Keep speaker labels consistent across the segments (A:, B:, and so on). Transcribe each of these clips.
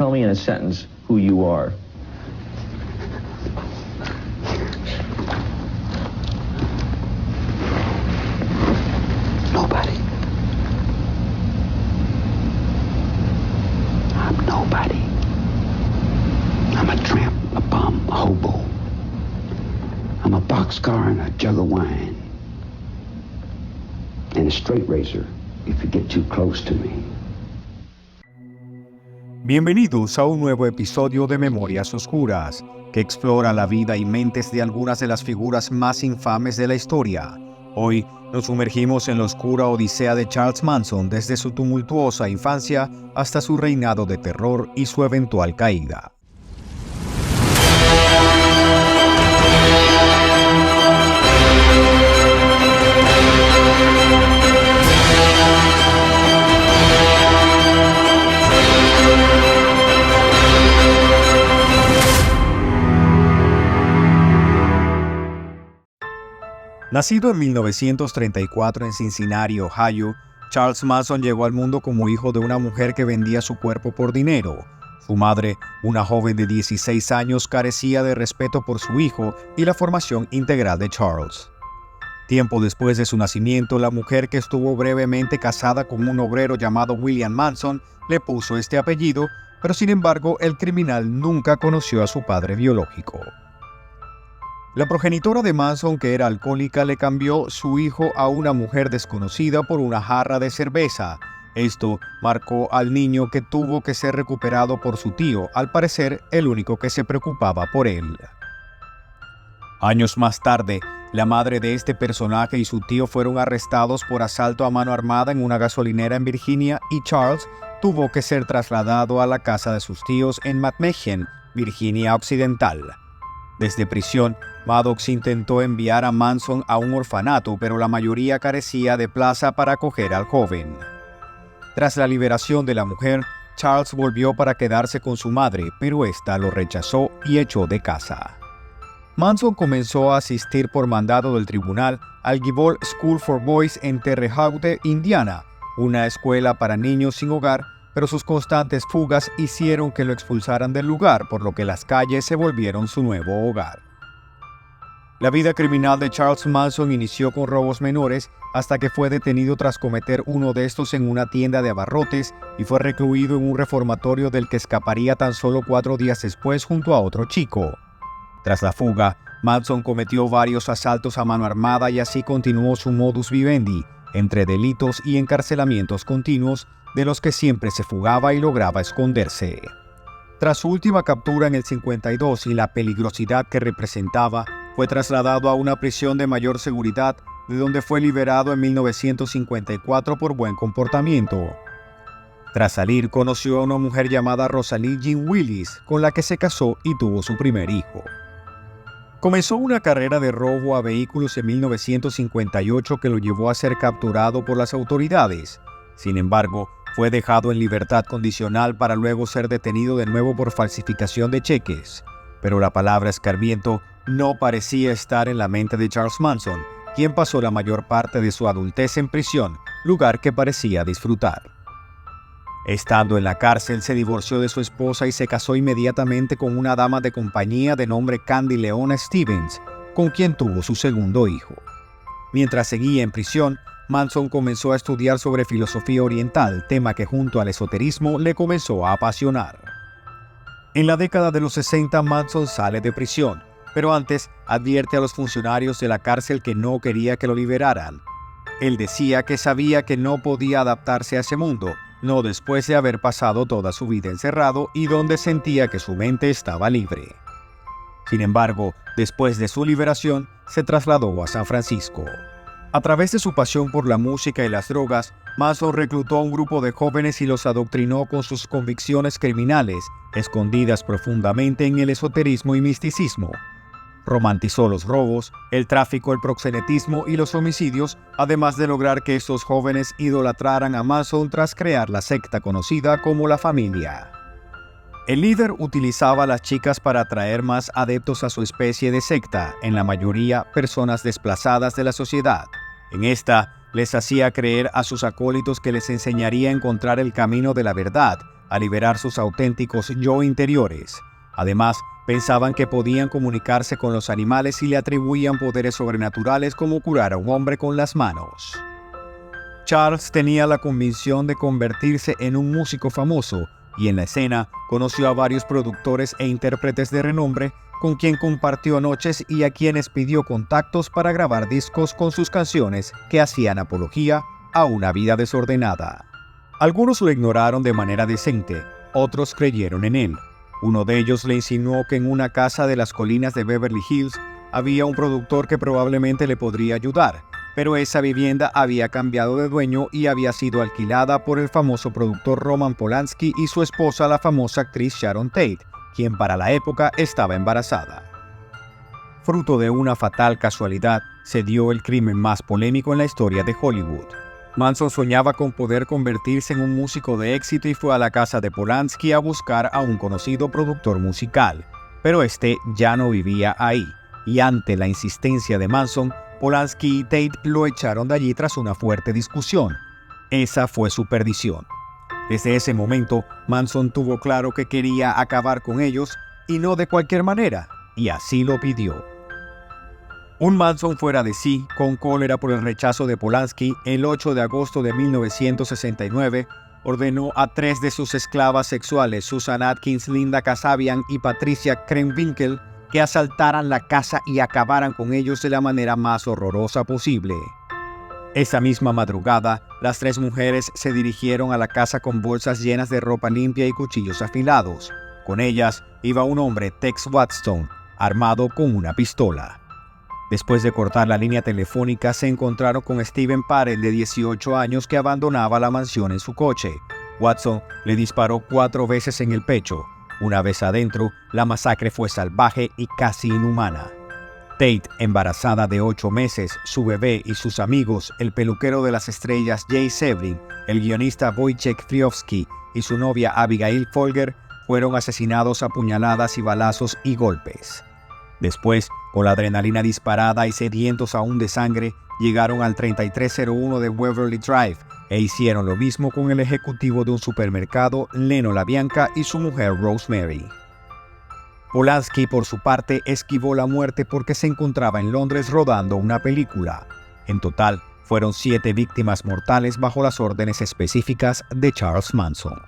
A: tell me in a sentence who you are.
B: Nobody. I'm nobody. I'm a tramp, a bum, a hobo. I'm a boxcar and a jug of wine. And a straight razor if you get too close to me.
C: Bienvenidos a un nuevo episodio de Memorias Oscuras, que explora la vida y mentes de algunas de las figuras más infames de la historia. Hoy nos sumergimos en la oscura odisea de Charles Manson desde su tumultuosa infancia hasta su reinado de terror y su eventual caída. Nacido en 1934 en Cincinnati, Ohio, Charles Manson llegó al mundo como hijo de una mujer que vendía su cuerpo por dinero. Su madre, una joven de 16 años, carecía de respeto por su hijo y la formación integral de Charles. Tiempo después de su nacimiento, la mujer, que estuvo brevemente casada con un obrero llamado William Manson, le puso este apellido, pero sin embargo el criminal nunca conoció a su padre biológico. La progenitora de Manson, que era alcohólica, le cambió su hijo a una mujer desconocida por una jarra de cerveza. Esto marcó al niño, que tuvo que ser recuperado por su tío, al parecer el único que se preocupaba por él. Años más tarde, la madre de este personaje y su tío fueron arrestados por asalto a mano armada en una gasolinera en Virginia y Charles tuvo que ser trasladado a la casa de sus tíos en McMahon, Virginia Occidental. Desde prisión, Maddox intentó enviar a Manson a un orfanato, pero la mayoría carecía de plaza para acoger al joven. Tras la liberación de la mujer, Charles volvió para quedarse con su madre, pero ésta lo rechazó y echó de casa. Manson comenzó a asistir por mandado del tribunal al Gibol School for Boys en Terre Haute, Indiana, una escuela para niños sin hogar, pero sus constantes fugas hicieron que lo expulsaran del lugar, por lo que las calles se volvieron su nuevo hogar. La vida criminal de Charles Manson inició con robos menores hasta que fue detenido tras cometer uno de estos en una tienda de abarrotes y fue recluido en un reformatorio del que escaparía tan solo 4 días después junto a otro chico. Tras la fuga, Manson cometió varios asaltos a mano armada y así continuó su modus vivendi, entre delitos y encarcelamientos continuos, de los que siempre se fugaba y lograba esconderse. Tras su última captura en el 52 y la peligrosidad que representaba, fue trasladado a una prisión de mayor seguridad, de donde fue liberado en 1954 por buen comportamiento. Tras salir, conoció a una mujer llamada Rosalie Jean Willis, con la que se casó y tuvo su primer hijo. Comenzó una carrera de robo a vehículos en 1958 que lo llevó a ser capturado por las autoridades. Sin embargo, fue dejado en libertad condicional para luego ser detenido de nuevo por falsificación de cheques. Pero la palabra escarmiento no parecía estar en la mente de Charles Manson, quien pasó la mayor parte de su adultez en prisión, lugar que parecía disfrutar. Estando en la cárcel, se divorció de su esposa y se casó inmediatamente con una dama de compañía de nombre Candy Leona Stevens, con quien tuvo su segundo hijo. Mientras seguía en prisión, Manson comenzó a estudiar sobre filosofía oriental, tema que junto al esoterismo le comenzó a apasionar. En la década de los 60, Manson sale de prisión, pero antes advierte a los funcionarios de la cárcel que no quería que lo liberaran. Él decía que sabía que no podía adaptarse a ese mundo, no después de haber pasado toda su vida encerrado y donde sentía que su mente estaba libre. Sin embargo, después de su liberación, se trasladó a San Francisco. A través de su pasión por la música y las drogas, Manson reclutó a un grupo de jóvenes y los adoctrinó con sus convicciones criminales, escondidas profundamente en el esoterismo y misticismo. Romantizó los robos, el tráfico, el proxenetismo y los homicidios, además de lograr que estos jóvenes idolatraran a Manson tras crear la secta conocida como La Familia. El líder utilizaba a las chicas para atraer más adeptos a su especie de secta, en la mayoría personas desplazadas de la sociedad. En esta, les hacía creer a sus acólitos que les enseñaría a encontrar el camino de la verdad, a liberar sus auténticos yo interiores. Además, pensaban que podían comunicarse con los animales y le atribuían poderes sobrenaturales como curar a un hombre con las manos. Charles tenía la convicción de convertirse en un músico famoso y en la escena conoció a varios productores e intérpretes de renombre con quien compartió noches y a quienes pidió contactos para grabar discos con sus canciones que hacían apología a una vida desordenada. Algunos lo ignoraron de manera decente, otros creyeron en él. Uno de ellos le insinuó que en una casa de las colinas de Beverly Hills había un productor que probablemente le podría ayudar, pero esa vivienda había cambiado de dueño y había sido alquilada por el famoso productor Roman Polanski y su esposa, la famosa actriz Sharon Tate, quien para la época estaba embarazada. Fruto de una fatal casualidad, se dio el crimen más polémico en la historia de Hollywood. Manson soñaba con poder convertirse en un músico de éxito y fue a la casa de Polanski a buscar a un conocido productor musical, pero este ya no vivía ahí, y ante la insistencia de Manson, Polanski y Tate lo echaron de allí tras una fuerte discusión. Esa fue su perdición. Desde ese momento, Manson tuvo claro que quería acabar con ellos y no de cualquier manera, y así lo pidió. Un Manson fuera de sí, con cólera por el rechazo de Polanski, el 8 de agosto de 1969, ordenó a 3 de sus esclavas sexuales, Susan Atkins, Linda Kasabian y Patricia Krenwinkel, que asaltaran la casa y acabaran con ellos de la manera más horrorosa posible. Esa misma madrugada, las 3 mujeres se dirigieron a la casa con bolsas llenas de ropa limpia y cuchillos afilados. Con ellas iba un hombre, Tex Watson, armado con una pistola. Después de cortar la línea telefónica, se encontraron con Steven Parell, de 18 años, que abandonaba la mansión en su coche. Watson le disparó 4 veces en el pecho. Una vez adentro, la masacre fue salvaje y casi inhumana. Tate, embarazada de 8 meses, su bebé y sus amigos, el peluquero de las estrellas Jay Sebring, el guionista Wojciech Friowski y su novia Abigail Folger, fueron asesinados a puñaladas y balazos y golpes. Después, con la adrenalina disparada y sedientos aún de sangre, llegaron al 3301 de Waverly Drive e hicieron lo mismo con el ejecutivo de un supermercado, Leno LaBianca, y su mujer Rosemary. Polanski, por su parte, esquivó la muerte porque se encontraba en Londres rodando una película. En total, fueron 7 víctimas mortales bajo las órdenes específicas de Charles Manson.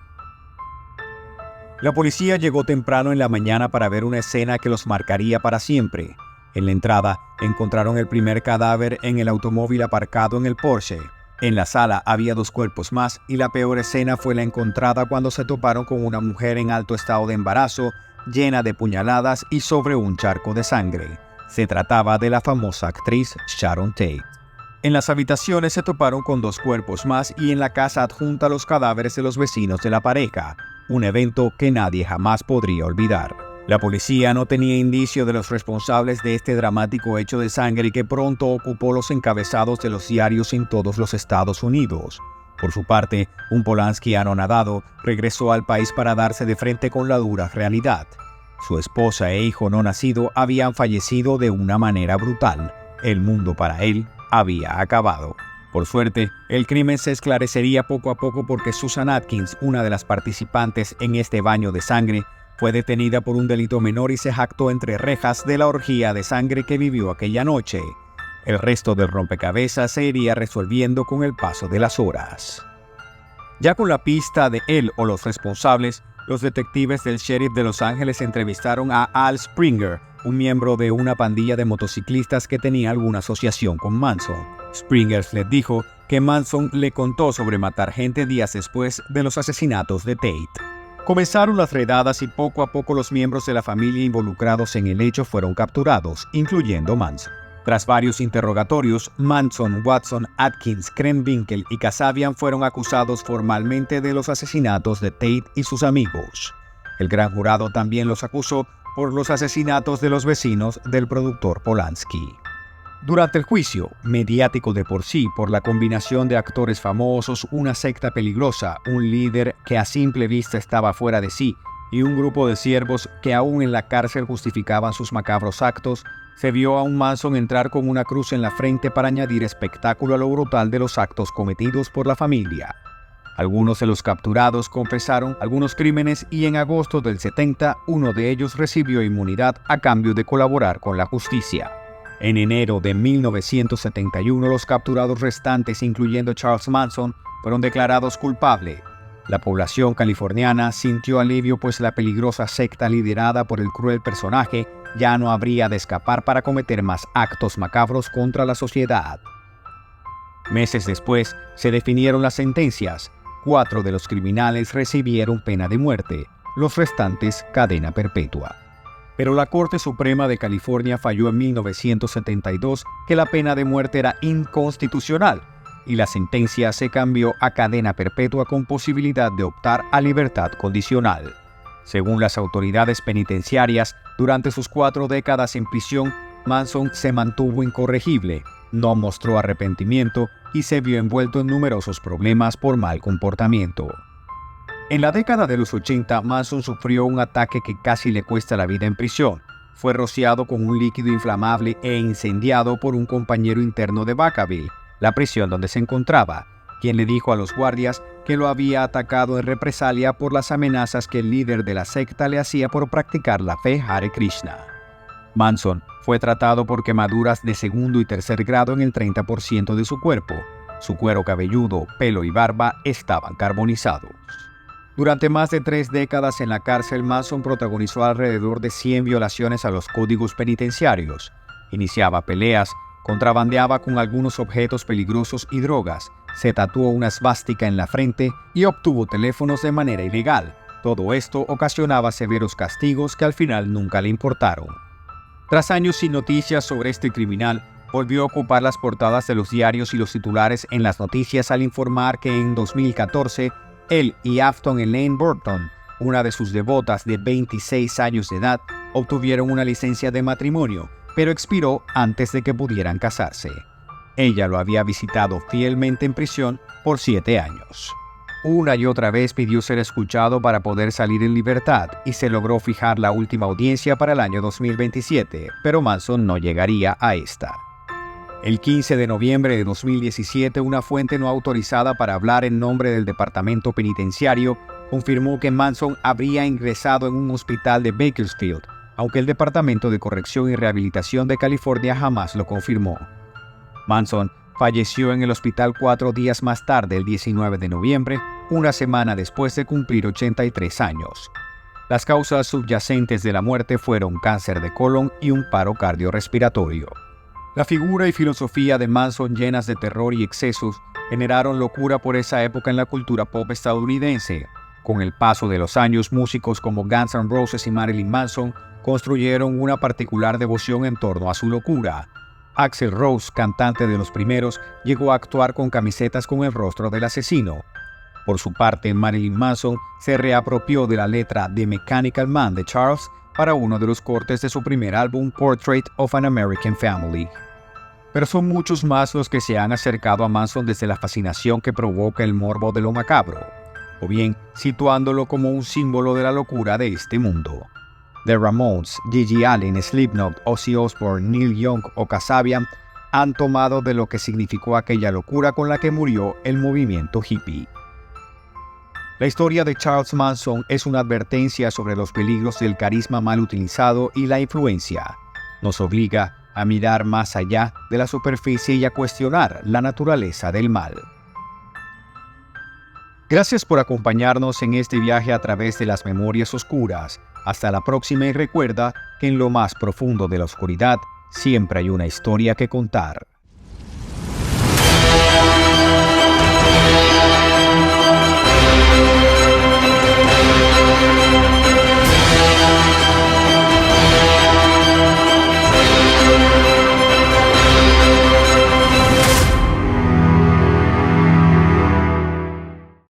C: La policía llegó temprano en la mañana para ver una escena que los marcaría para siempre. En la entrada, encontraron el primer cadáver en el automóvil aparcado en el Porsche. En la sala había 2 cuerpos más y la peor escena fue la encontrada cuando se toparon con una mujer en alto estado de embarazo, llena de puñaladas y sobre un charco de sangre. Se trataba de la famosa actriz Sharon Tate. En las habitaciones se toparon con 2 cuerpos más y en la casa adjunta los cadáveres de los vecinos de la pareja, un evento que nadie jamás podría olvidar. La policía no tenía indicio de los responsables de este dramático hecho de sangre que pronto ocupó los encabezados de los diarios en todos los Estados Unidos. Por su parte, un Polanski anonadado regresó al país para darse de frente con la dura realidad. Su esposa e hijo no nacido habían fallecido de una manera brutal. El mundo para él había acabado. Por suerte, el crimen se esclarecería poco a poco porque Susan Atkins, una de las participantes en este baño de sangre, fue detenida por un delito menor y se jactó entre rejas de la orgía de sangre que vivió aquella noche. El resto del rompecabezas se iría resolviendo con el paso de las horas. Ya con la pista de él o los responsables, los detectives del sheriff de Los Ángeles entrevistaron a Al Springer, un miembro de una pandilla de motociclistas que tenía alguna asociación con Manson. Springer les dijo que Manson le contó sobre matar gente días después de los asesinatos de Tate. Comenzaron las redadas y poco a poco los miembros de la familia involucrados en el hecho fueron capturados, incluyendo Manson. Tras varios interrogatorios, Manson, Watson, Atkins, Krenwinkel y Kasabian fueron acusados formalmente de los asesinatos de Tate y sus amigos. El gran jurado también los acusó por los asesinatos de los vecinos del productor Polanski. Durante el juicio, mediático de por sí por la combinación de actores famosos, una secta peligrosa, un líder que a simple vista estaba fuera de sí y un grupo de siervos que aún en la cárcel justificaban sus macabros actos, se vio a un Manson entrar con una cruz en la frente para añadir espectáculo a lo brutal de los actos cometidos por la familia. Algunos de los capturados confesaron algunos crímenes y en agosto del 70 uno de ellos recibió inmunidad a cambio de colaborar con la justicia. En enero de 1971 los capturados restantes, incluyendo Charles Manson, fueron declarados culpables. La población californiana sintió alivio pues la peligrosa secta liderada por el cruel personaje ya no habría de escapar para cometer más actos macabros contra la sociedad. Meses después se definieron las sentencias. 4 de los criminales recibieron pena de muerte, los restantes cadena perpetua. Pero la Corte Suprema de California falló en 1972 que la pena de muerte era inconstitucional y la sentencia se cambió a cadena perpetua con posibilidad de optar a libertad condicional. Según las autoridades penitenciarias, durante sus 4 décadas en prisión, Manson se mantuvo incorregible, no mostró arrepentimiento y se vio envuelto en numerosos problemas por mal comportamiento. En la década de los 80, Manson sufrió un ataque que casi le cuesta la vida en prisión. Fue rociado con un líquido inflamable e incendiado por un compañero interno de Vacaville, la prisión donde se encontraba, quien le dijo a los guardias que lo había atacado en represalia por las amenazas que el líder de la secta le hacía por practicar la fe Hare Krishna. Manson fue tratado por quemaduras de segundo y tercer grado en el 30% de su cuerpo. Su cuero cabelludo, pelo y barba estaban carbonizados. Durante más de 3 décadas en la cárcel, Manson protagonizó alrededor de 100 violaciones a los códigos penitenciarios. Iniciaba peleas, contrabandeaba con algunos objetos peligrosos y drogas, se tatuó una esvástica en la frente y obtuvo teléfonos de manera ilegal. Todo esto ocasionaba severos castigos que al final nunca le importaron. Tras años sin noticias sobre este criminal, volvió a ocupar las portadas de los diarios y los titulares en las noticias al informar que en 2014, él y Afton Elaine Burton, una de sus devotas de 26 años de edad, obtuvieron una licencia de matrimonio, pero expiró antes de que pudieran casarse. Ella lo había visitado fielmente en prisión por 7 años. Una y otra vez pidió ser escuchado para poder salir en libertad y se logró fijar la última audiencia para el año 2027, pero Manson no llegaría a esta. El 15 de noviembre de 2017, una fuente no autorizada para hablar en nombre del Departamento Penitenciario confirmó que Manson habría ingresado en un hospital de Bakersfield, aunque el Departamento de Corrección y Rehabilitación de California jamás lo confirmó. Manson falleció en el hospital 4 días más tarde, el 19 de noviembre, una semana después de cumplir 83 años. Las causas subyacentes de la muerte fueron cáncer de colon y un paro cardiorrespiratorio. La figura y filosofía de Manson, llenas de terror y excesos, generaron locura por esa época en la cultura pop estadounidense. Con el paso de los años, músicos como Guns N' Roses y Marilyn Manson construyeron una particular devoción en torno a su locura. Axl Rose, cantante de los primeros, llegó a actuar con camisetas con el rostro del asesino. Por su parte, Marilyn Manson se reapropió de la letra de Mechanical Man de Charles para uno de los cortes de su primer álbum, Portrait of an American Family. Pero son muchos más los que se han acercado a Manson desde la fascinación que provoca el morbo de lo macabro, o bien situándolo como un símbolo de la locura de este mundo. The Ramones, Gigi Allen, Slipknot, Ozzy Osbourne, Neil Young o Kasabian han tomado de lo que significó aquella locura con la que murió el movimiento hippie. La historia de Charles Manson es una advertencia sobre los peligros del carisma mal utilizado y la influencia. Nos obliga a mirar más allá de la superficie y a cuestionar la naturaleza del mal. Gracias por acompañarnos en este viaje a través de las memorias oscuras. Hasta la próxima y recuerda que en lo más profundo de la oscuridad siempre hay una historia que contar.